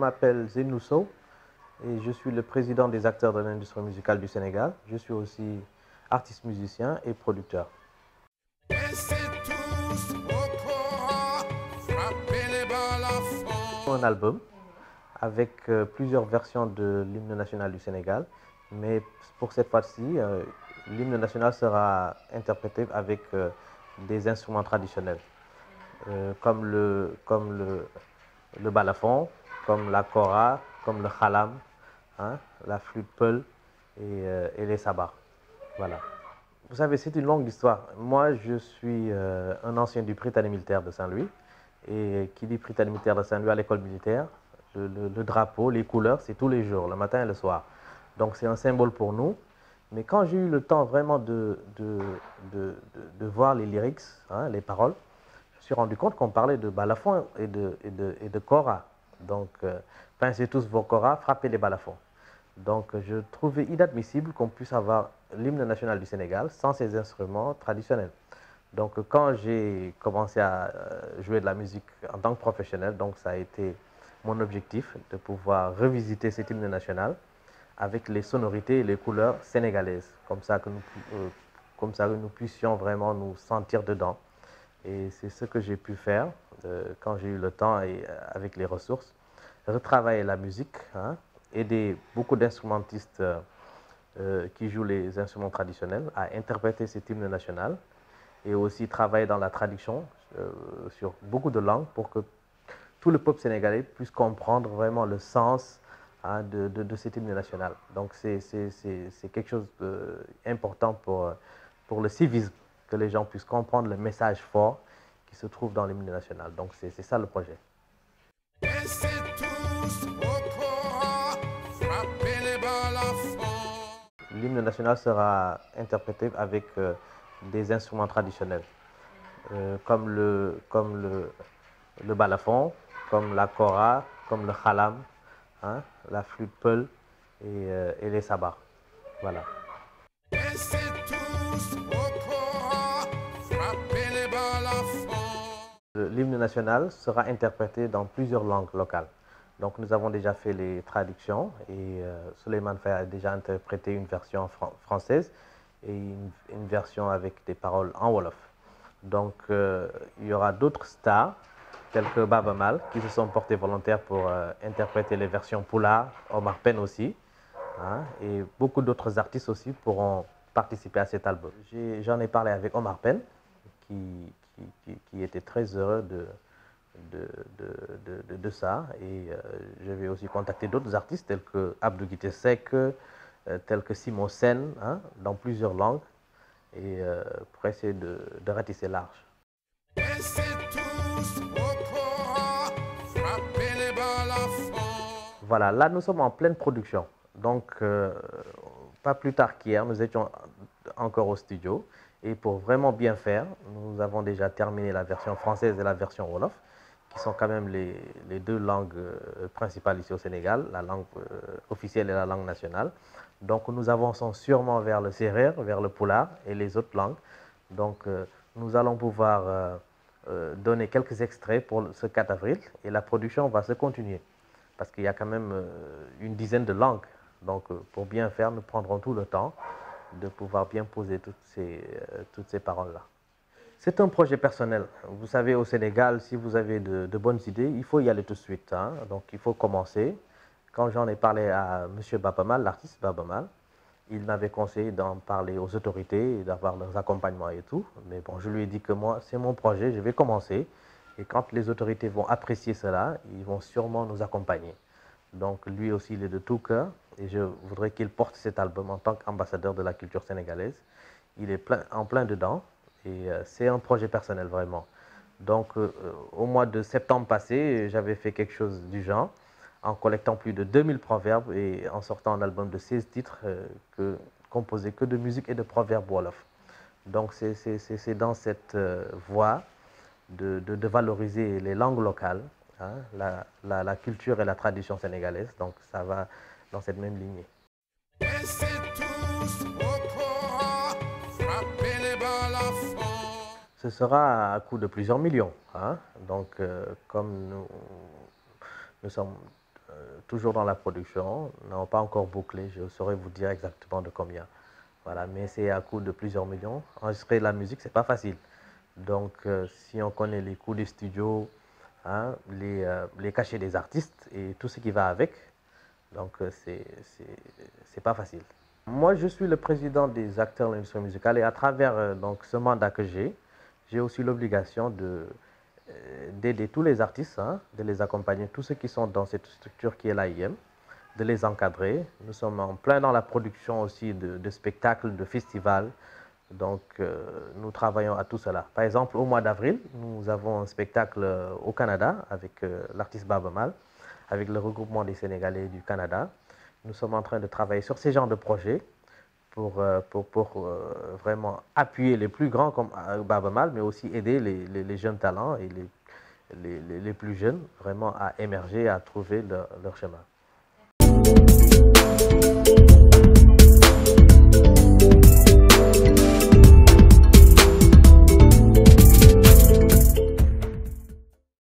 m'appelle Zeynou Sow et je suis le président des acteurs de l'industrie musicale du Sénégal. Je suis aussi artiste musicien et producteur. Un album avec plusieurs versions de l'hymne national du Sénégal, mais pour cette fois-ci, l'hymne national sera interprété avec des instruments traditionnels, comme le balafon, comme la kora, comme le khalam, hein, la flûte peul et les sabars. Voilà. Vous savez, c'est une longue histoire. Moi, je suis un ancien du Prytanée militaire de Saint-Louis. Et qui dit Prytanée militaire de Saint-Louis à l'école militaire, le drapeau, les couleurs, c'est tous les jours, le matin et le soir. Donc c'est un symbole pour nous. Mais quand j'ai eu le temps vraiment de voir les lyrics, hein, les paroles, je me suis rendu compte qu'on parlait de balafon et de kora. Donc, pincez tous vos koras, frappez les balafons. Donc, je trouvais inadmissible qu'on puisse avoir l'hymne national du Sénégal sans ces instruments traditionnels. Donc, quand j'ai commencé à jouer de la musique en tant que professionnel, donc ça a été mon objectif de pouvoir revisiter cet hymne national avec les sonorités et les couleurs sénégalaises, comme ça que nous puissions vraiment nous sentir dedans. Et c'est ce que j'ai pu faire quand j'ai eu le temps et avec les ressources, retravailler la musique, hein, aider beaucoup d'instrumentistes qui jouent les instruments traditionnels à interpréter cet hymne national et aussi travailler dans la traduction sur beaucoup de langues pour que tout le peuple sénégalais puisse comprendre vraiment le sens, hein, de cet hymne national. Donc c'est quelque chose d'important pour le civisme, que les gens puissent comprendre le message fort qui se trouve dans l'hymne national. Donc c'est ça le projet. L'hymne national sera interprété avec des instruments traditionnels, comme le balafon, comme la kora, comme le khalam, hein, la flûte peul et les sabars. Voilà. L'hymne national sera interprété dans plusieurs langues locales. Donc nous avons déjà fait les traductions et Souleymane Faye a déjà interprété une version française et une version avec des paroles en Wolof. Donc il y aura d'autres stars tels que Baba Mal qui se sont portés volontaires pour interpréter les versions Pulaar, Omar Pène aussi, hein, et beaucoup d'autres artistes aussi pourront participer à cet album. J'en ai parlé avec Omar Pène qui était très heureux de ça. Et je vais aussi contacter d'autres artistes tels que Abdou Guité Seck, tels que Simon Sen, hein, dans plusieurs langues, et pour essayer de ratisser large. Voilà, là nous sommes en pleine production. Donc, pas plus tard qu'hier, nous étions encore au studio. Et pour vraiment bien faire, nous avons déjà terminé la version française et la version Wolof, qui sont quand même les deux langues principales ici au Sénégal, la langue officielle et la langue nationale. Donc nous avançons sûrement vers le Sérère, vers le Pulaar et les autres langues. Donc nous allons pouvoir donner quelques extraits pour ce 4 avril et la production va se continuer. Parce qu'il y a quand même une dizaine de langues. Donc pour bien faire, nous prendrons tout le temps de pouvoir bien poser toutes ces paroles-là. C'est un projet personnel. Vous savez, au Sénégal, si vous avez de bonnes idées, il faut y aller tout de suite, hein. Donc il faut commencer. Quand j'en ai parlé à M. Baba Mal, l'artiste Baba Mal, il m'avait conseillé d'en parler aux autorités et d'avoir leurs accompagnements et tout. Mais bon, je lui ai dit que moi, c'est mon projet, je vais commencer. Et quand les autorités vont apprécier cela, ils vont sûrement nous accompagner. Donc lui aussi, il est de tout cœur et je voudrais qu'il porte cet album en tant qu'ambassadeur de la culture sénégalaise. Il est en plein dedans et c'est un projet personnel vraiment. Donc au mois de septembre passé, j'avais fait quelque chose du genre en collectant plus de 2000 proverbes et en sortant un album de 16 titres composé que de musique et de proverbes Wolof. Donc c'est dans cette voie de valoriser les langues locales, hein, la culture et la tradition sénégalaise. Donc ça va dans cette même lignée. Ce sera à coût de plusieurs millions, hein. Donc comme nous sommes toujours dans la production, n'avons pas encore bouclé, je saurais vous dire exactement de combien. Voilà, mais c'est à coût de plusieurs millions. Enregistrer de la musique, c'est pas facile. Donc, si on connaît les coûts des studios, hein, les cachets des artistes et tout ce qui va avec, donc c'est pas facile. Moi, je suis le président des acteurs de l'industrie musicale et à travers donc, ce mandat que j'ai aussi l'obligation d'aider tous les artistes, hein, de les accompagner, tous ceux qui sont dans cette structure qui est l'AIM, de les encadrer. Nous sommes en plein dans la production aussi de spectacles, de festivals. Donc, nous travaillons à tout cela. Par exemple, au mois d'avril, nous avons un spectacle au Canada avec l'artiste Baba Mal, avec le regroupement des Sénégalais du Canada. Nous sommes en train de travailler sur ces genres de projets pour vraiment appuyer les plus grands comme Baba Mal, mais aussi aider les jeunes talents et les plus jeunes vraiment à émerger, à trouver leur chemin.